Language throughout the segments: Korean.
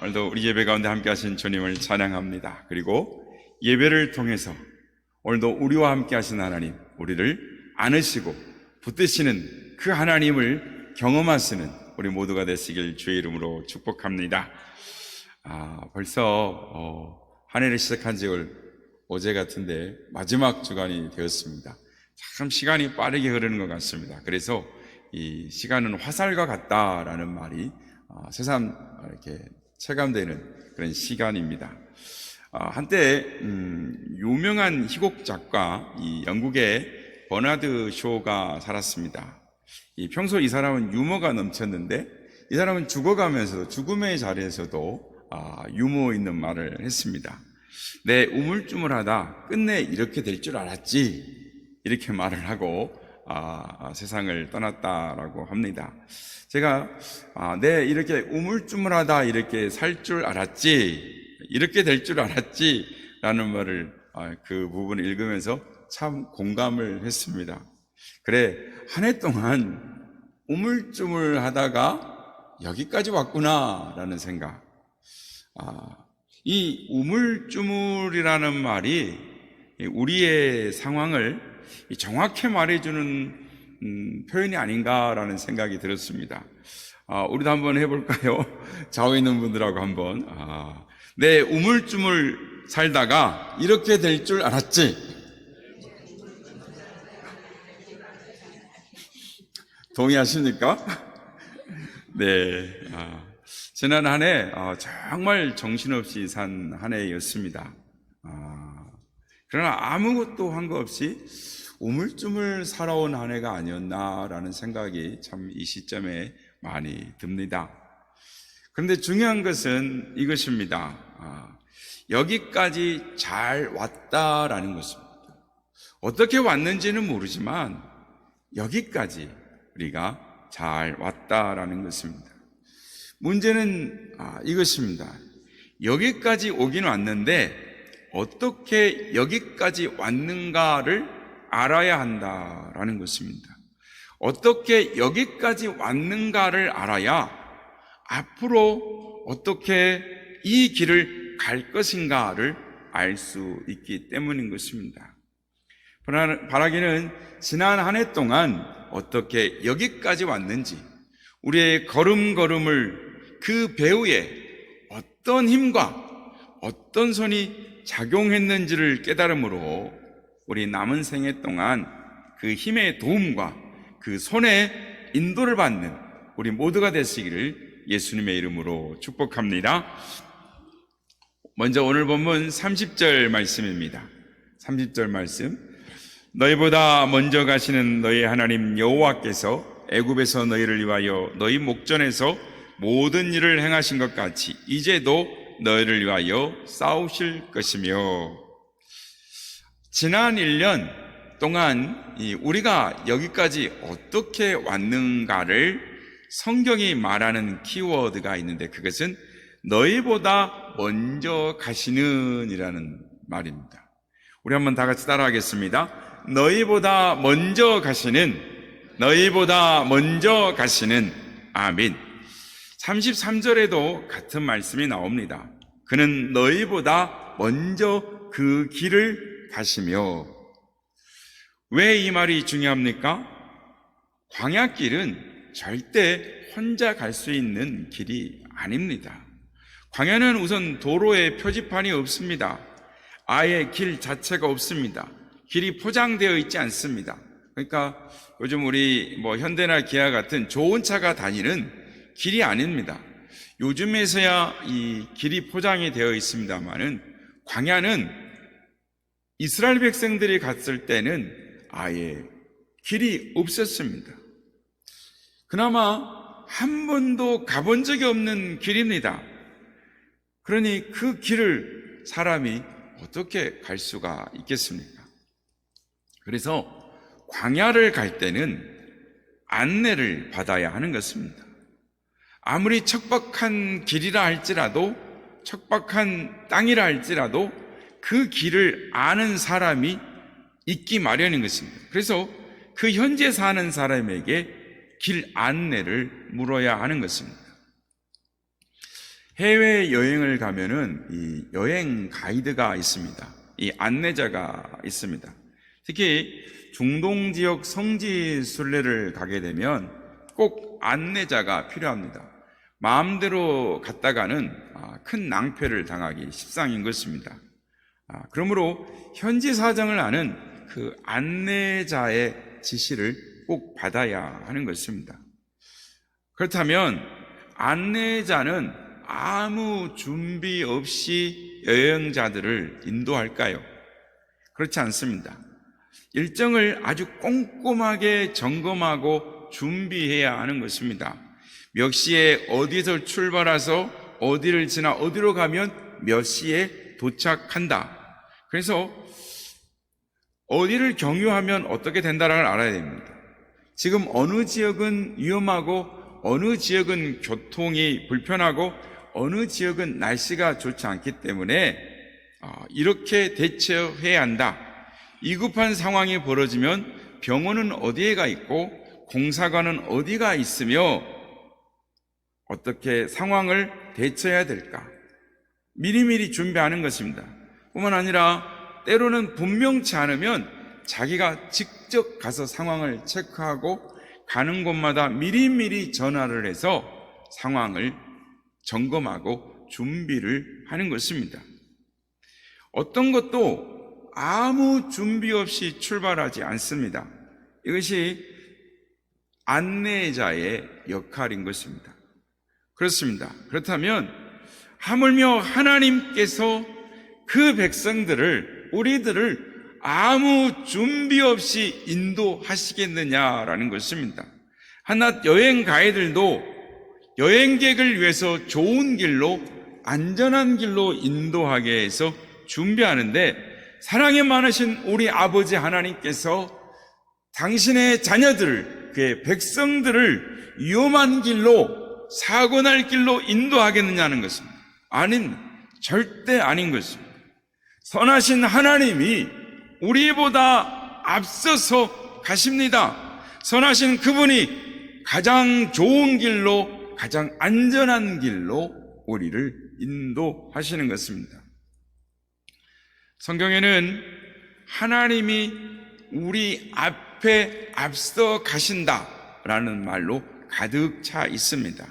오늘도 우리 예배 가운데 함께 하신 주님을 찬양합니다. 그리고 예배를 통해서 오늘도 우리와 함께 하신 하나님, 우리를 안으시고 붙드시는 그 하나님을 경험하시는 우리 모두가 되시길 주의 이름으로 축복합니다. 벌써 한 해를 시작한 지 어제 같은데 마지막 주간이 되었습니다. 참 시간이 빠르게 흐르는 것 같습니다. 그래서 이 시간은 화살과 같다라는 말이 새삼 이렇게 체감되는 그런 시간입니다. 한때 유명한 희곡 작가 이 영국의 버나드 쇼가 살았습니다. 평소 이 사람은 유머가 넘쳤는데 이 사람은 죽어가면서도 죽음의 자리에서도 유머 있는 말을 했습니다. 내 우물쭈물하다 끝내 이렇게 될 줄 알았지, 이렇게 말을 하고 세상을 떠났다라고 합니다. 제가 이렇게 우물쭈물하다 이렇게 살 줄 알았지, 이렇게 될 줄 알았지 라는 말을 그 부분을 읽으면서 참 공감을 했습니다. 그래, 한 해 동안 우물쭈물하다가 여기까지 왔구나 라는 생각. 이 우물쭈물이라는 말이 우리의 상황을 정확히 말해주는 표현이 아닌가라는 생각이 들었습니다. 우리도 한번 해볼까요? 좌우에 있는 분들하고 한번. 내 우물쭈물 살다가 이렇게 될 줄 알았지. 동의하십니까? 네. 지난 한 해 정말 정신없이 산 한 해였습니다. 그러나 아무것도 한 거 없이 우물쭈물 살아온 한 해가 아니었나라는 생각이 참 이 시점에 많이 듭니다. 그런데 중요한 것은 이것입니다. 여기까지 잘 왔다라는 것입니다. 어떻게 왔는지는 모르지만 여기까지 우리가 잘 왔다라는 것입니다. 문제는 이것입니다. 여기까지 오긴 왔는데 어떻게 여기까지 왔는가를 알아야 한다라는 것입니다. 어떻게 여기까지 왔는가를 알아야 앞으로 어떻게 이 길을 갈 것인가를 알 수 있기 때문인 것입니다. 바라기는 지난 한 해 동안 어떻게 여기까지 왔는지, 우리의 걸음걸음을 그 배후에 어떤 힘과 어떤 손이 작용했는지를 깨달음으로 우리 남은 생애 동안 그 힘의 도움과 그 손의 인도를 받는 우리 모두가 되시기를 예수님의 이름으로 축복합니다. 먼저 오늘 본문 30절 말씀입니다. 30절 말씀. 너희보다 먼저 가시는 너희 하나님 여호와께서 애굽에서 너희를 위하여 너희 목전에서 모든 일을 행하신 것 같이 이제도 너희를 위하여 싸우실 것이며. 지난 1년 동안 우리가 여기까지 어떻게 왔는가를 성경이 말하는 키워드가 있는데 그것은 너희보다 먼저 가시는 이라는 말입니다. 우리 한번 다 같이 따라하겠습니다. 너희보다 먼저 가시는, 너희보다 먼저 가시는. 아멘. 33절에도 같은 말씀이 나옵니다. 그는 너희보다 먼저 그 길을 가시며. 왜 이 말이 중요합니까? 광야길은 절대 혼자 갈 수 있는 길이 아닙니다. 광야는 우선 도로에 표지판이 없습니다. 아예 길 자체가 없습니다. 길이 포장되어 있지 않습니다. 그러니까 요즘 우리 현대나 기아 같은 좋은 차가 다니는 길이 아닙니다. 요즘에서야 이 길이 포장이 되어 있습니다만은 광야는 이스라엘 백성들이 갔을 때는 아예 길이 없었습니다. 그나마 한 번도 가본 적이 없는 길입니다. 그러니 그 길을 사람이 어떻게 갈 수가 있겠습니까? 그래서 광야를 갈 때는 안내를 받아야 하는 것입니다. 아무리 척박한 길이라 할지라도, 척박한 땅이라 할지라도 그 길을 아는 사람이 있기 마련인 것입니다. 그래서 그 현재 사는 사람에게 길 안내를 물어야 하는 것입니다. 해외 여행을 가면은 이 여행 가이드가 있습니다. 이 안내자가 있습니다. 특히 중동 지역 성지 순례를 가게 되면 꼭 안내자가 필요합니다. 마음대로 갔다가는 큰 낭패를 당하기 십상인 것입니다. 그러므로 현지 사정을 아는 그 안내자의 지시를 꼭 받아야 하는 것입니다. 그렇다면 안내자는 아무 준비 없이 여행자들을 인도할까요? 그렇지 않습니다. 일정을 아주 꼼꼼하게 점검하고 준비해야 하는 것입니다. 몇 시에 어디서 출발해서 어디를 지나 어디로 가면 몇 시에 도착한다. 그래서 어디를 경유하면 어떻게 된다는 걸 알아야 됩니다. 지금 어느 지역은 위험하고 어느 지역은 교통이 불편하고 어느 지역은 날씨가 좋지 않기 때문에 이렇게 대처해야 한다. 위급한 상황이 벌어지면 병원은 어디에가 있고 공사관은 어디가 있으며 어떻게 상황을 대처해야 될까? 미리미리 준비하는 것입니다. 뿐만 아니라 때로는 분명치 않으면 자기가 직접 가서 상황을 체크하고 가는 곳마다 미리미리 전화를 해서 상황을 점검하고 준비를 하는 것입니다. 어떤 것도 아무 준비 없이 출발하지 않습니다. 이것이 안내자의 역할인 것입니다. 그렇습니다. 그렇다면 하물며 하나님께서 그 백성들을, 우리들을 아무 준비 없이 인도하시겠느냐라는 것입니다. 한낱 여행 가이들도 여행객을 위해서 좋은 길로, 안전한 길로 인도하게 해서 준비하는데, 사랑이 많으신 우리 아버지 하나님께서 당신의 자녀들, 그의 백성들을 위험한 길로, 사고날 길로 인도하겠느냐는 것입니다. 아닙니다. 절대 아닌 것입니다. 선하신 하나님이 우리보다 앞서서 가십니다. 선하신 그분이 가장 좋은 길로, 가장 안전한 길로 우리를 인도하시는 것입니다. 성경에는 하나님이 우리 앞에 앞서 가신다라는 말로 가득 차 있습니다.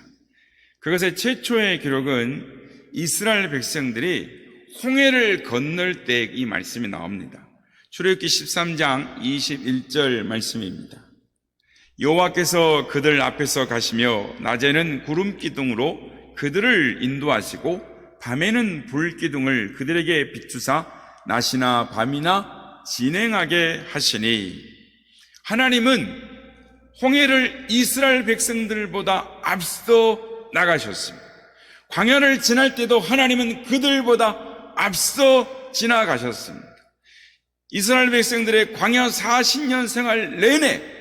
그것의 최초의 기록은 이스라엘 백성들이 홍해를 건널 때 이 말씀이 나옵니다. 출애굽기 13장 21절 말씀입니다. 여호와께서 그들 앞에서 가시며 낮에는 구름 기둥으로 그들을 인도하시고 밤에는 불 기둥을 그들에게 비추사 낮이나 밤이나 진행하게 하시니, 하나님은 홍해를 이스라엘 백성들보다 앞서 나가셨습니다. 광야를 지날 때도 하나님은 그들보다 앞서 지나가셨습니다. 이스라엘 백성들의 광야 40년 생활 내내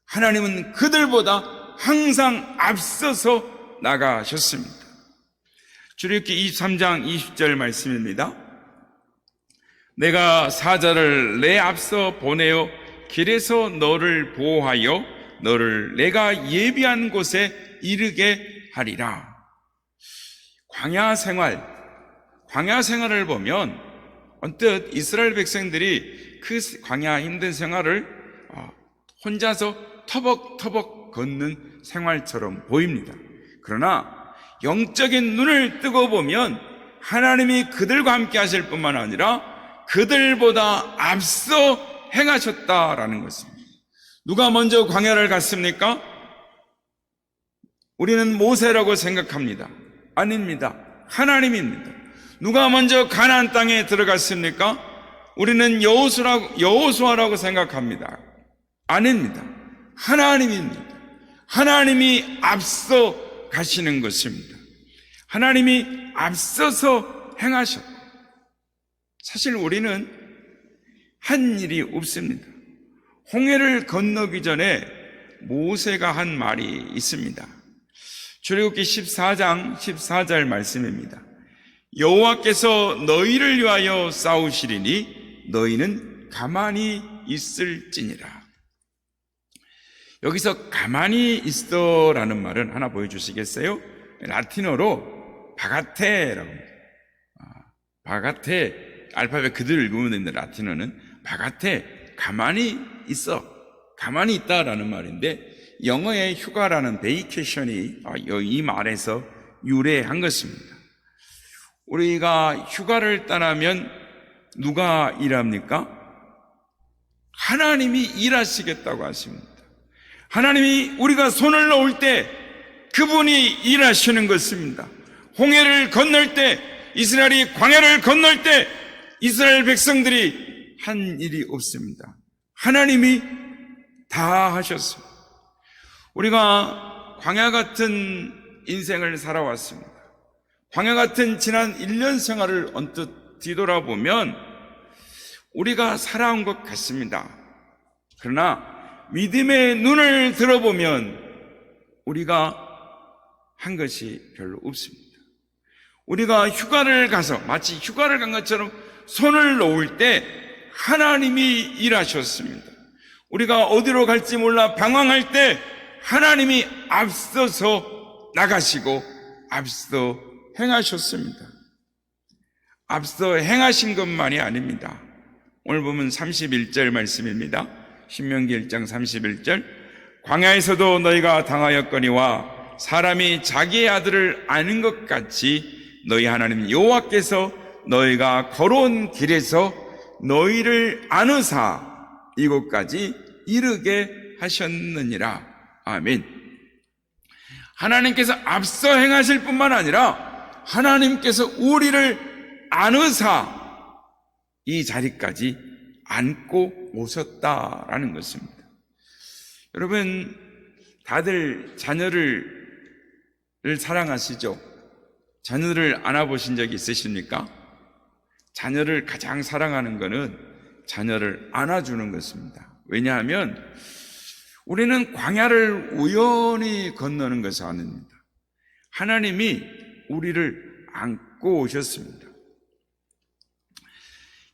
하나님은 그들보다 항상 앞서서 나가셨습니다. 출애굽기 23장 20절 말씀입니다. 내가 사자를 내 앞서 보내어 길에서 너를 보호하여 너를 내가 예비한 곳에 이르게 하리라. 광야 생활을 보면 언뜻 이스라엘 백성들이 그 광야 힘든 생활을 혼자서 터벅터벅 걷는 생활처럼 보입니다. 그러나 영적인 눈을 뜨고 보면 하나님이 그들과 함께 하실 뿐만 아니라 그들보다 앞서 행하셨다라는 것입니다. 누가 먼저 광야를 갔습니까? 우리는 모세라고 생각합니다. 아닙니다. 하나님입니다. 누가 먼저 가나안 땅에 들어갔습니까? 우리는 여호수아라고 생각합니다. 아닙니다. 하나님입니다. 하나님이 앞서 가시는 것입니다. 하나님이 앞서서 행하셨다. 사실 우리는 한 일이 없습니다. 홍해를 건너기 전에 모세가 한 말이 있습니다. 출애굽기 14장 14절 말씀입니다. 여호와께서 너희를 위하여 싸우시리니 너희는 가만히 있을지니라. 여기서 가만히 있어라는 말은 하나 보여주시겠어요? 라틴어로 바가테라고 합니다. 바가테, 알파벳 그대로 읽으면 되는데 라틴어는 바가테, 가만히 있어, 가만히 있다라는 말인데, 영어의 휴가라는 베이케이션이 이 말에서 유래한 것입니다. 우리가 휴가를 떠나면 누가 일합니까? 하나님이 일하시겠다고 하십니다. 하나님이 우리가 손을 놓을 때 그분이 일하시는 것입니다. 홍해를 건널 때, 이스라엘이 광야를 건널 때 이스라엘 백성들이 한 일이 없습니다. 하나님이 다 하셨습니다. 우리가 광야 같은 인생을 살아왔습니다. 광야 같은 지난 1년 생활을 언뜻 뒤돌아보면 우리가 살아온 것 같습니다. 그러나 믿음의 눈을 들어보면 우리가 한 것이 별로 없습니다. 우리가 휴가를 가서 마치 휴가를 간 것처럼 손을 놓을 때 하나님이 일하셨습니다. 우리가 어디로 갈지 몰라 방황할 때 하나님이 앞서서 나가시고 앞서 행하셨습니다. 앞서 행하신 것만이 아닙니다. 오늘 보면 31절 말씀입니다. 신명기 1장 31절, 광야에서도 너희가 당하였거니와 사람이 자기의 아들을 아는 것 같이 너희 하나님 여호와께서 너희가 걸어온 길에서 너희를 안으사 이곳까지 이르게 하셨느니라. 아멘. 하나님께서 앞서 행하실 뿐만 아니라 하나님께서 우리를 안으사 이 자리까지 안고 오셨다라는 것입니다. 여러분, 다들 자녀를 사랑하시죠? 자녀를 안아보신 적이 있으십니까? 자녀를 가장 사랑하는 것은 자녀를 안아주는 것입니다. 왜냐하면 우리는 광야를 우연히 건너는 것이 아닙니다. 하나님이 우리를 안고 오셨습니다.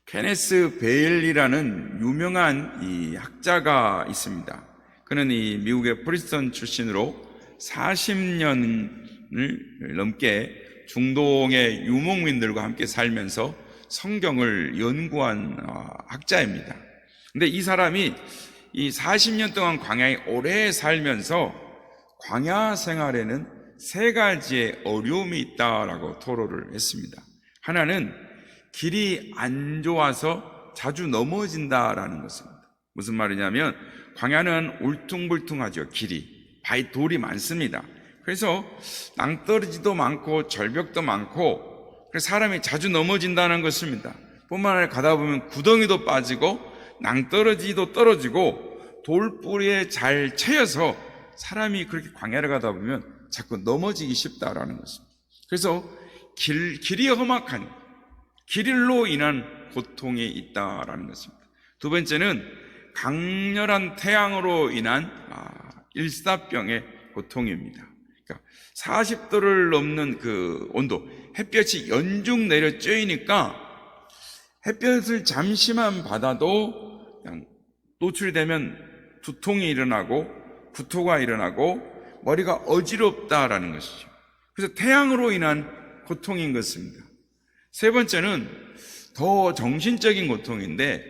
케네스 베일이라는 유명한 이 학자가 있습니다. 그는 이 미국의 프리스턴 출신으로 40년을 넘게 중동의 유목민들과 함께 살면서 성경을 연구한 학자입니다. 근데 이 사람이 이 40년 동안 광야에 오래 살면서 광야 생활에는 3가지의 어려움이 있다라고 토로를 했습니다. 하나는 길이 안 좋아서 자주 넘어진다라는 것입니다. 무슨 말이냐면 광야는 울퉁불퉁하죠. 길이 돌이 많습니다. 그래서 낭떠러지도 많고 절벽도 많고 그래서 사람이 자주 넘어진다는 것입니다. 뿐만 아니라 가다 보면 구덩이도 빠지고 낭떠러지도 떨어지고 돌뿌리에 잘 채여서 사람이 그렇게 광야를 가다 보면 자꾸 넘어지기 쉽다라는 것입니다. 그래서 길이 험악한 길로 인한 고통이 있다라는 것입니다. 두 번째는 강렬한 태양으로 인한 일사병의 고통입니다. 그러니까 40도를 넘는 그 온도, 햇볕이 연중 내려 쬐이니까 햇볕을 잠시만 받아도 그냥 노출이 되면 두통이 일어나고 구토가 일어나고 머리가 어지럽다라는 것이죠. 그래서 태양으로 인한 고통인 것입니다. 세 번째는 더 정신적인 고통인데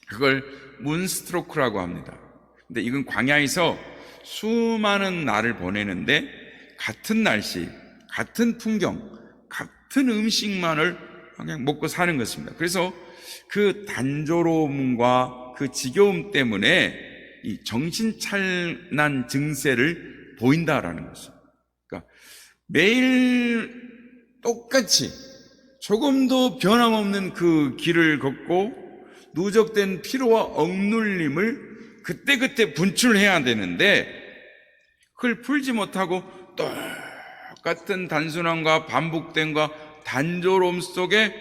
그걸 문스트로크라고 합니다. 근데 이건 광야에서 수많은 날을 보내는데 같은 날씨, 같은 풍경, 같은 음식만을 그냥 먹고 사는 것입니다. 그래서 그 단조로움과 그 지겨움 때문에 이 정신찬란 증세를 보인다라는 것입니다. 그러니까 매일 똑같이 조금도 변함없는 그 길을 걷고 누적된 피로와 억눌림을 그때그때 분출해야 되는데 그걸 풀지 못하고 똑같은 단순함과 반복됨과 단조로움 속에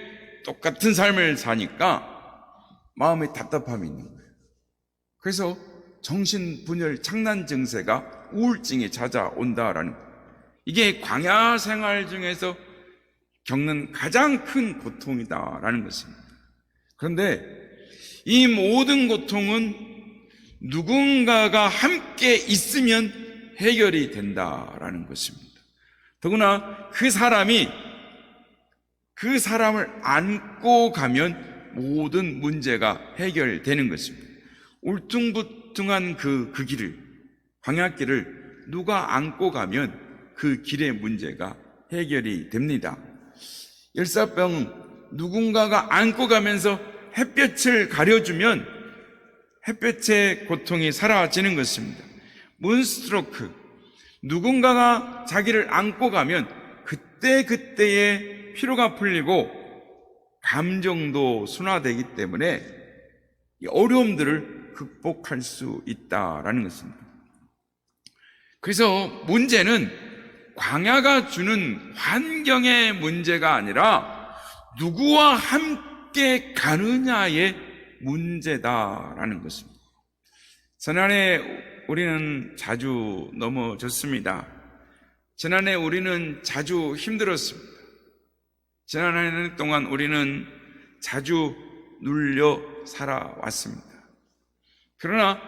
똑같은 삶을 사니까 마음에 답답함이 있는 거예요. 그래서 정신분열 창난 증세가 우울증이 찾아온다라는 거예요. 이게 광야 생활 중에서 겪는 가장 큰 고통이다라는 것입니다. 그런데 이 모든 고통은 누군가가 함께 있으면 해결이 된다라는 것입니다. 더구나 그 사람을 안고 가면 모든 문제가 해결되는 것입니다. 울퉁불퉁한 그 길을, 광야길을 누가 안고 가면 그 길의 문제가 해결이 됩니다. 열사병 누군가가 안고 가면서 햇볕을 가려주면 햇볕의 고통이 사라지는 것입니다. 문스트로크, 누군가가 자기를 안고 가면 그때의 피로가 풀리고 감정도 순화되기 때문에 어려움들을 극복할 수 있다라는 것입니다. 그래서 문제는 광야가 주는 환경의 문제가 아니라 누구와 함께 가느냐의 문제다라는 것입니다. 지난해 우리는 자주 넘어졌습니다. 지난해 우리는 자주 힘들었습니다. 지난 한 해 동안 우리는 자주 눌려 살아왔습니다. 그러나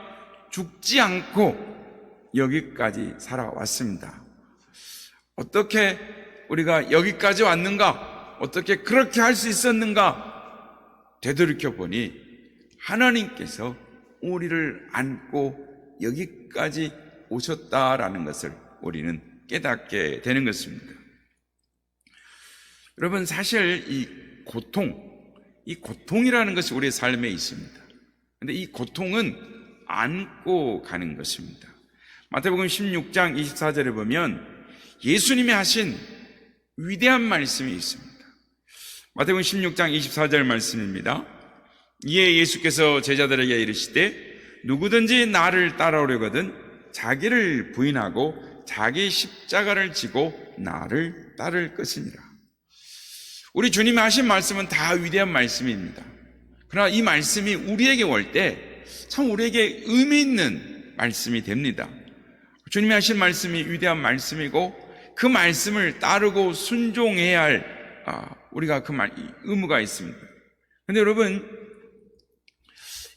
죽지 않고 여기까지 살아왔습니다. 어떻게 우리가 여기까지 왔는가? 어떻게 그렇게 할 수 있었는가? 되돌이켜 보니 하나님께서 우리를 안고 여기까지 오셨다라는 것을 우리는 깨닫게 되는 것입니다. 여러분, 사실 이 고통이라는 것이 우리의 삶에 있습니다. 그런데 이 고통은 안고 가는 것입니다. 마태복음 16장 24절에 보면 예수님이 하신 위대한 말씀이 있습니다. 마태복음 16장 24절 말씀입니다. 이에 예수께서 제자들에게 이르시되 누구든지 나를 따라오려거든 자기를 부인하고 자기 십자가를 지고 나를 따를 것이니라. 우리 주님이 하신 말씀은 다 위대한 말씀입니다. 그러나 이 말씀이 우리에게 올 때 참 우리에게 의미 있는 말씀이 됩니다. 주님이 하신 말씀이 위대한 말씀이고 그 말씀을 따르고 순종해야 할 우리가 그 의무가 있습니다. 그런데 여러분,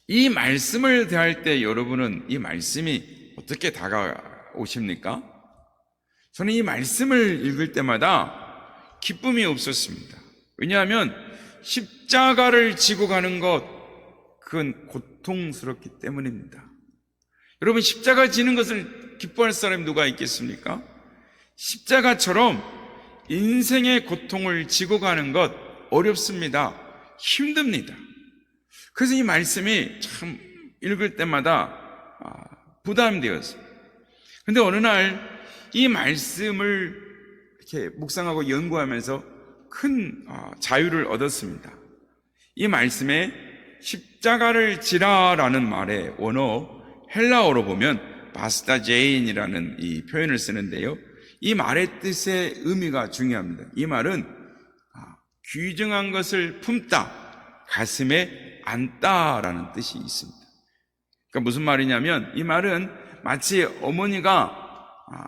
이 말씀을 대할 때 여러분은 이 말씀이 어떻게 다가오십니까? 저는 이 말씀을 읽을 때마다 기쁨이 없었습니다. 왜냐하면 십자가를 지고 가는 것, 그건 고통스럽기 때문입니다. 여러분, 십자가 지는 것을 기뻐할 사람이 누가 있겠습니까? 십자가처럼 인생의 고통을 지고 가는 것 어렵습니다. 힘듭니다. 그래서 이 말씀이 참 읽을 때마다 부담되었어요. 그런데 어느 날 이 말씀을 이렇게 묵상하고 연구하면서 큰 자유를 얻었습니다. 이 말씀에 십자가를 지라라는 말의 원어 헬라어로 보면 바스타제인이라는 이 표현을 쓰는데요. 이 말의 뜻의 의미가 중요합니다. 이 말은 귀중한 것을 품다, 가슴에 안다라는 뜻이 있습니다. 그러니까 무슨 말이냐면 이 말은 마치 어머니가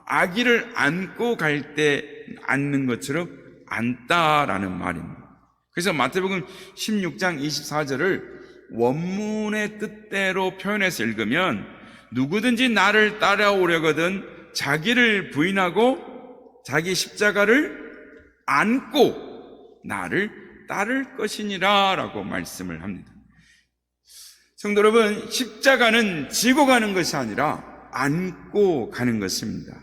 아기를 안고 갈 때 안는 것처럼 안다라는 말입니다. 그래서 마태복음 16장 24절을 원문의 뜻대로 표현해서 읽으면 누구든지 나를 따라오려거든 자기를 부인하고 자기 십자가를 안고 나를 따를 것이니라 라고 말씀을 합니다. 성도 여러분, 십자가는 지고 가는 것이 아니라 안고 가는 것입니다.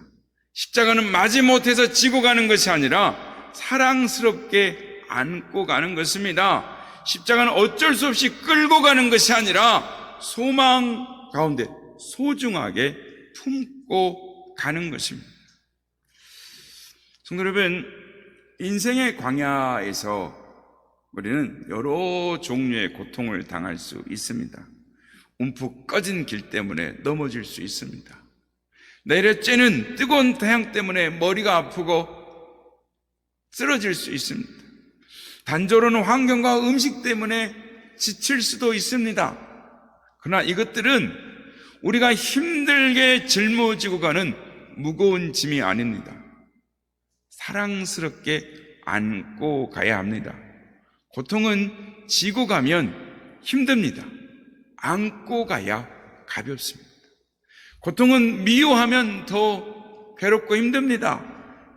십자가는 마지못해서 지고 가는 것이 아니라 사랑스럽게 안고 가는 것입니다. 십자가는 어쩔 수 없이 끌고 가는 것이 아니라 소망 가운데 소중하게 품고 가는 것입니다. 성도 여러분, 인생의 광야에서 우리는 여러 종류의 고통을 당할 수 있습니다. 움푹 꺼진 길 때문에 넘어질 수 있습니다. 내려 쬐는 뜨거운 태양 때문에 머리가 아프고 쓰러질 수 있습니다. 단조로운 환경과 음식 때문에 지칠 수도 있습니다. 그러나 이것들은 우리가 힘들게 짊어지고 가는 무거운 짐이 아닙니다. 사랑스럽게 안고 가야 합니다. 고통은 지고 가면 힘듭니다. 안고 가야 가볍습니다. 고통은 미워하면 더 괴롭고 힘듭니다.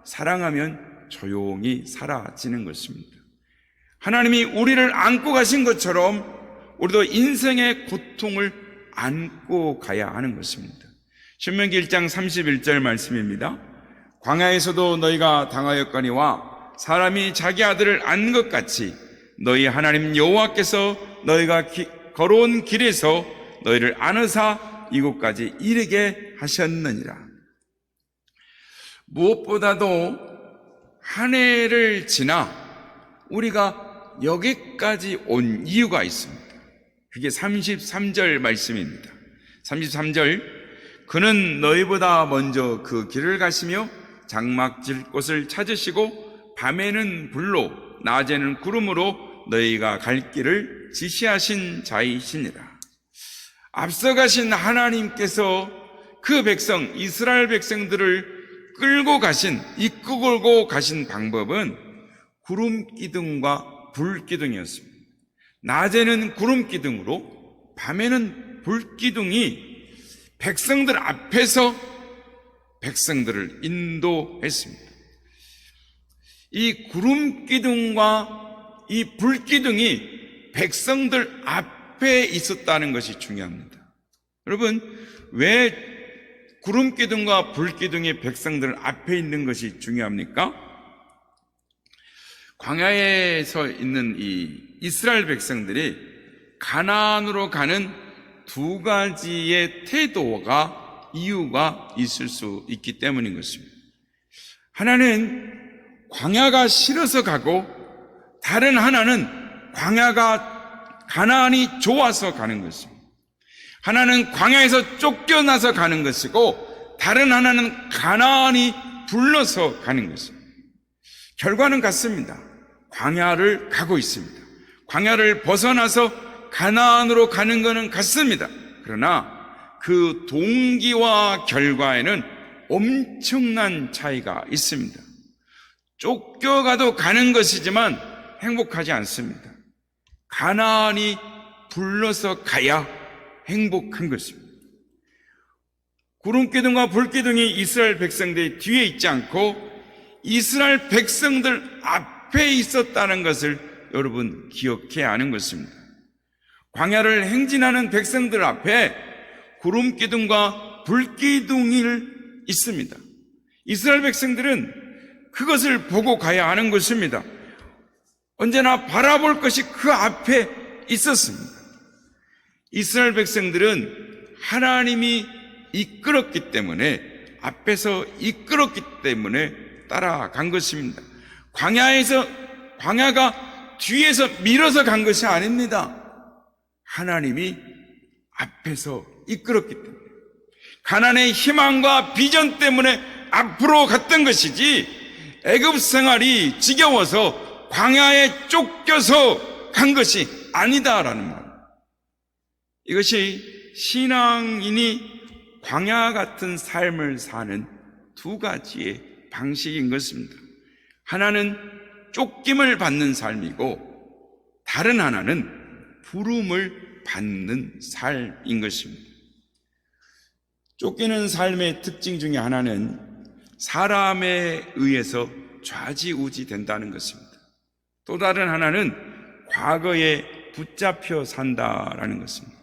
사랑하면 조용히 사라지는 것입니다. 하나님이 우리를 안고 가신 것처럼 우리도 인생의 고통을 안고 가야 하는 것입니다. 신명기 1장 31절 말씀입니다. 광야에서도 너희가 당하였거니와 사람이 자기 아들을 안 것 같이 너희 하나님 여호와께서 너희가 걸어온 길에서 너희를 안으사 이곳까지 이르게 하셨느니라. 무엇보다도 한 해를 지나 우리가 여기까지 온 이유가 있습니다. 그게 33절 말씀입니다. 33절, 그는 너희보다 먼저 그 길을 가시며 장막질 곳을 찾으시고 밤에는 불로 낮에는 구름으로 너희가 갈 길을 지시하신 자이시니라. 앞서가신 하나님께서 그 백성 이스라엘 백성들을 끌고 가신, 이끌고 가신 방법은 구름 기둥과 불 기둥이었습니다. 낮에는 구름 기둥으로 밤에는 불 기둥이 백성들 앞에서 백성들을 인도했습니다. 이 구름 기둥과 이 불 기둥이 백성들 앞에 있었다는 것이 중요합니다. 여러분, 왜 구름 기둥과 불 기둥이 백성들 앞에 있는 것이 중요합니까? 광야에서 있는 이 이스라엘 백성들이 가나안으로 가는 두 가지의 태도가 이유가 있을 수 있기 때문인 것입니다. 하나는 광야가 싫어서 가고, 다른 하나는 가나안이 좋아서 가는 것입니다. 하나는 광야에서 쫓겨나서 가는 것이고, 다른 하나는 가나안이 불러서 가는 것입니다. 결과는 같습니다. 광야를 가고 있습니다. 광야를 벗어나서 가나안으로 가는 것은 같습니다. 그러나 그 동기와 결과에는 엄청난 차이가 있습니다. 쫓겨가도 가는 것이지만 행복하지 않습니다. 가나안이 불러서 가야 행복한 것입니다. 구름기둥과 불기둥이 이스라엘 백성들의 뒤에 있지 않고 이스라엘 백성들 앞에 있었다는 것을 여러분 기억해야 하는 것입니다. 광야를 행진하는 백성들 앞에 구름기둥과 불기둥이 있습니다. 이스라엘 백성들은 그것을 보고 가야 하는 것입니다. 언제나 바라볼 것이 그 앞에 있었습니다. 이스라엘 백성들은 하나님이 이끌었기 때문에, 앞에서 이끌었기 때문에 따라간 것입니다. 광야가 뒤에서 밀어서 간 것이 아닙니다. 하나님이 앞에서 이끌었기 때문에, 가나안의 희망과 비전 때문에 앞으로 갔던 것이지, 애굽 생활이 지겨워서 광야에 쫓겨서 간 것이 아니다라는 말. 이것이 신앙인이 광야 같은 삶을 사는 두 가지의 방식인 것입니다. 하나는 쫓김을 받는 삶이고, 다른 하나는 부름을 받는 삶인 것입니다. 쫓기는 삶의 특징 중에 하나는 사람에 의해서 좌지우지 된다는 것입니다. 또 다른 하나는 과거에 붙잡혀 산다라는 것입니다.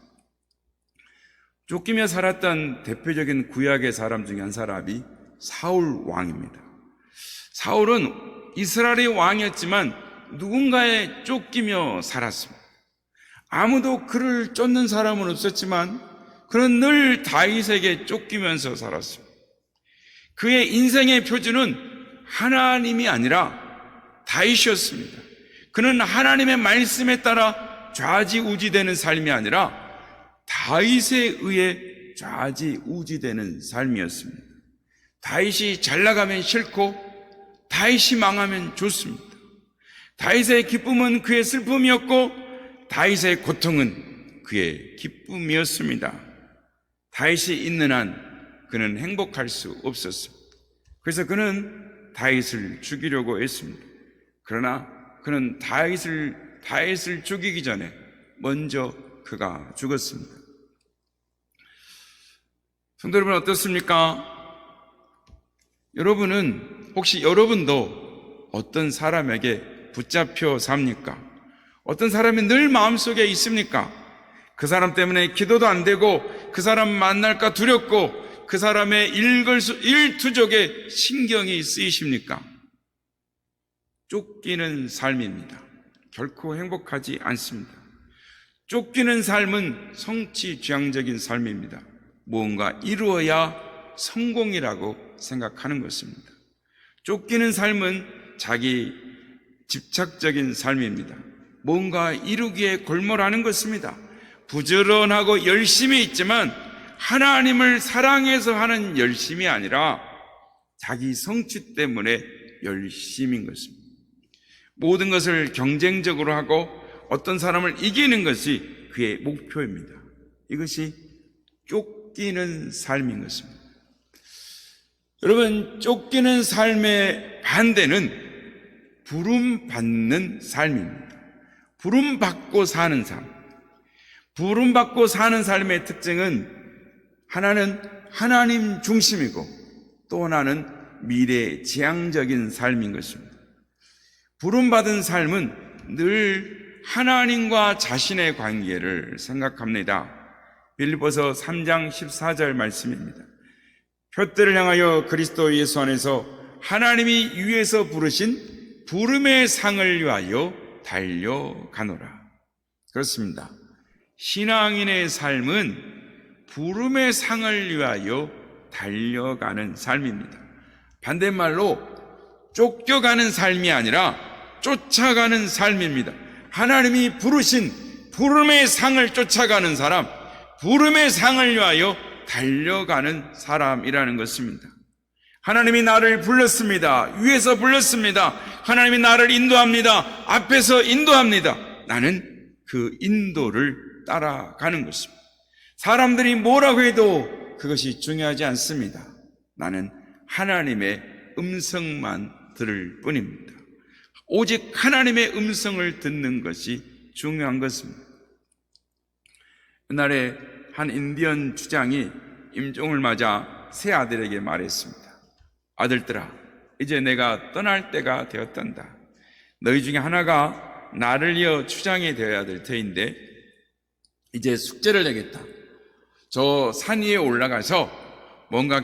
쫓기며 살았던 대표적인 구약의 사람 중에 한 사람이 사울 왕입니다. 사울은 이스라엘의 왕이었지만 누군가에 쫓기며 살았습니다. 아무도 그를 쫓는 사람은 없었지만 그는 늘 다윗에게 쫓기면서 살았습니다. 그의 인생의 표준은 하나님이 아니라 다윗이었습니다. 그는 하나님의 말씀에 따라 좌지우지되는 삶이 아니라 다윗에 의해 좌지우지되는 삶이었습니다. 다윗이 잘 나가면 싫고 다윗이 망하면 좋습니다. 다윗의 기쁨은 그의 슬픔이었고 다윗의 고통은 그의 기쁨이었습니다. 다윗이 있는 한 그는 행복할 수 없었습니다. 그래서 그는 다윗을 죽이려고 했습니다. 그러나 그는 다윗을 죽이기 전에 먼저 그가 죽었습니다. 성도 여러분, 어떻습니까? 여러분은 혹시 여러분도 어떤 사람에게 붙잡혀 삽니까? 어떤 사람이 늘 마음속에 있습니까? 그 사람 때문에 기도도 안 되고 그 사람 만날까 두렵고 그 사람의 일투족에 신경이 쓰이십니까? 쫓기는 삶입니다. 결코 행복하지 않습니다. 쫓기는 삶은 성취지향적인 삶입니다. 무언가 이루어야 성공이라고 생각하는 것입니다. 쫓기는 삶은 자기 집착적인 삶입니다. 뭔가 이루기에 골몰하는 것입니다. 부지런하고 열심히 있지만 하나님을 사랑해서 하는 열심이 아니라 자기 성취 때문에 열심인 것입니다. 모든 것을 경쟁적으로 하고 어떤 사람을 이기는 것이 그의 목표입니다. 이것이 쫓기는 삶인 것입니다. 여러분, 쫓기는 삶의 반대는 부름받는 삶입니다. 부름받고 사는 삶. 부름받고 사는 삶의 특징은 하나는 하나님 중심이고 또 하나는 미래지향적인 삶인 것입니다. 부름받은 삶은 늘 하나님과 자신의 관계를 생각합니다. 빌립보서 3장 14절 말씀입니다. 표대를 향하여 그리스도 예수 안에서 하나님이 위에서 부르신 부름의 상을 위하여 달려가노라. 그렇습니다. 신앙인의 삶은 부름의 상을 위하여 달려가는 삶입니다. 반대말로 쫓겨가는 삶이 아니라 쫓아가는 삶입니다. 하나님이 부르신 부름의 상을 쫓아가는 사람, 부름의 상을 위하여 달려가는 사람이라는 것입니다. 하나님이 나를 불렀습니다. 위에서 불렀습니다. 하나님이 나를 인도합니다. 앞에서 인도합니다. 나는 그 인도를 따라가는 것입니다. 사람들이 뭐라고 해도 그것이 중요하지 않습니다. 나는 하나님의 음성만 들을 뿐입니다. 오직 하나님의 음성을 듣는 것이 중요한 것입니다. 옛날에 한 인디언 주장이 임종을 맞아 세 아들에게 말했습니다. 아들들아, 이제 내가 떠날 때가 되었단다. 너희 중에 하나가 나를 이어 추장이 되어야 될 터인데 이제 숙제를 내겠다. 저 산 위에 올라가서 뭔가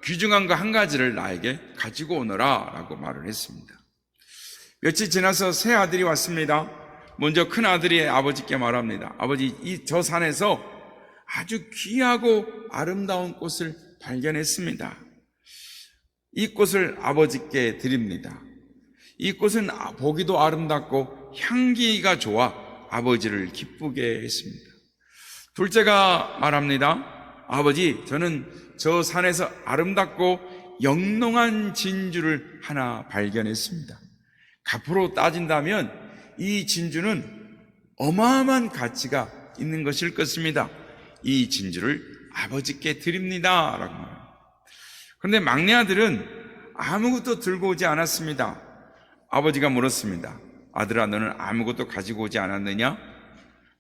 귀중한 거 한 가지를 나에게 가지고 오너라 라고 말을 했습니다. 며칠 지나서 세 아들이 왔습니다. 먼저 큰 아들이 아버지께 말합니다. 아버지, 저 산에서 아주 귀하고 아름다운 꽃을 발견했습니다. 이 꽃을 아버지께 드립니다. 이 꽃은 보기도 아름답고 향기가 좋아 아버지를 기쁘게 했습니다. 둘째가 말합니다. 아버지, 저는 저 산에서 아름답고 영롱한 진주를 하나 발견했습니다. 값으로 따진다면 이 진주는 어마어마한 가치가 있는 것일 것입니다. 이 진주를 아버지께 드립니다 라고 말합니다. 그런데 막내 아들은 아무것도 들고 오지 않았습니다. 아버지가 물었습니다. 아들아, 너는 아무것도 가지고 오지 않았느냐?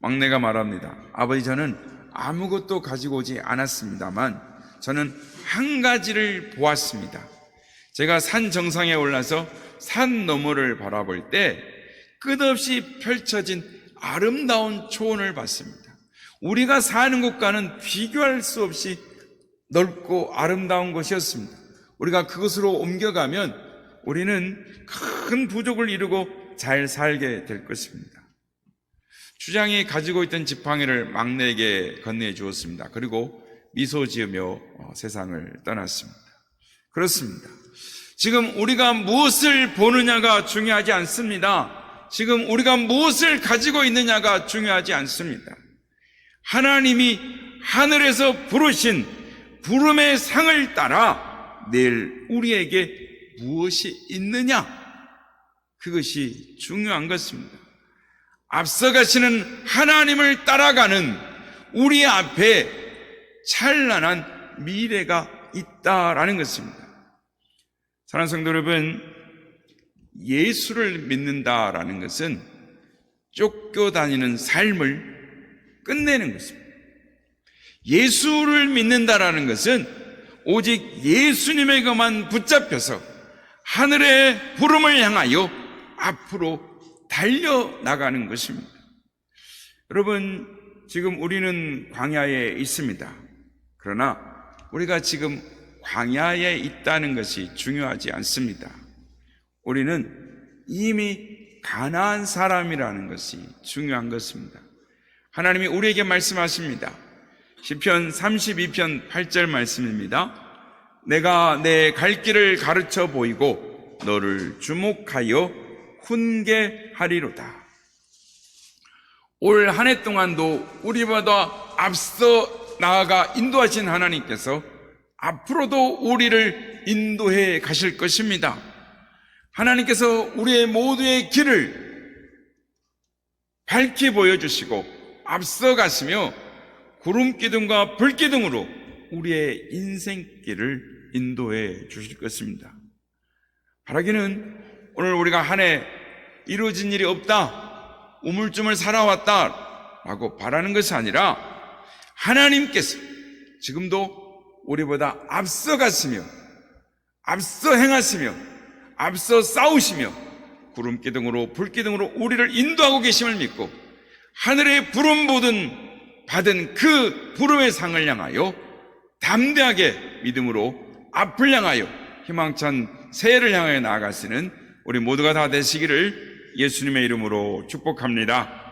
막내가 말합니다. 아버지, 저는 아무것도 가지고 오지 않았습니다만 저는 한 가지를 보았습니다. 제가 산 정상에 올라서 산 너머를 바라볼 때 끝없이 펼쳐진 아름다운 초원을 봤습니다. 우리가 사는 곳과는 비교할 수 없이 넓고 아름다운 곳이었습니다. 우리가 그곳으로 옮겨가면 우리는 큰 부족을 이루고 잘 살게 될 것입니다. 주장이 가지고 있던 지팡이를 막내에게 건네해 주었습니다. 그리고 미소 지으며 세상을 떠났습니다. 그렇습니다. 지금 우리가 무엇을 보느냐가 중요하지 않습니다. 지금 우리가 무엇을 가지고 있느냐가 중요하지 않습니다. 하나님이 하늘에서 부르신 부름의 상을 따라 내일 우리에게 무엇이 있느냐, 그것이 중요한 것입니다. 앞서가시는 하나님을 따라가는 우리 앞에 찬란한 미래가 있다라는 것입니다. 사랑하는 성도 여러분, 예수를 믿는다라는 것은 쫓겨다니는 삶을 끝내는 것입니다. 예수를 믿는다라는 것은 오직 예수님에게만 붙잡혀서 하늘의 부름을 향하여 앞으로 달려나가는 것입니다. 여러분, 지금 우리는 광야에 있습니다. 그러나 우리가 지금 광야에 있다는 것이 중요하지 않습니다. 우리는 이미 가나안 사람이라는 것이 중요한 것입니다. 하나님이 우리에게 말씀하십니다. 시편 32편 8절 말씀입니다. 내가 내 갈 길을 가르쳐 보이고 너를 주목하여 훈계하리로다. 올 한 해 동안도 우리보다 앞서 나아가 인도하신 하나님께서 앞으로도 우리를 인도해 가실 것입니다. 하나님께서 우리의 모두의 길을 밝히 보여주시고 앞서 가시며 구름기둥과 불기둥으로 우리의 인생길을 인도해 주실 것입니다. 바라기는 오늘 우리가 한 해 이루어진 일이 없다, 우물쭈물 살아왔다 라고 바라는 것이 아니라 하나님께서 지금도 우리보다 앞서 갔으며 앞서 행하시며 앞서 싸우시며 구름기둥으로 불기둥으로 우리를 인도하고 계심을 믿고 하늘의 부름 받은 그 부름의 상을 향하여 담대하게 믿음으로 앞을 향하여 희망찬 새해를 향하여 나아가시는 우리 모두가 다 되시기를 예수님의 이름으로 축복합니다.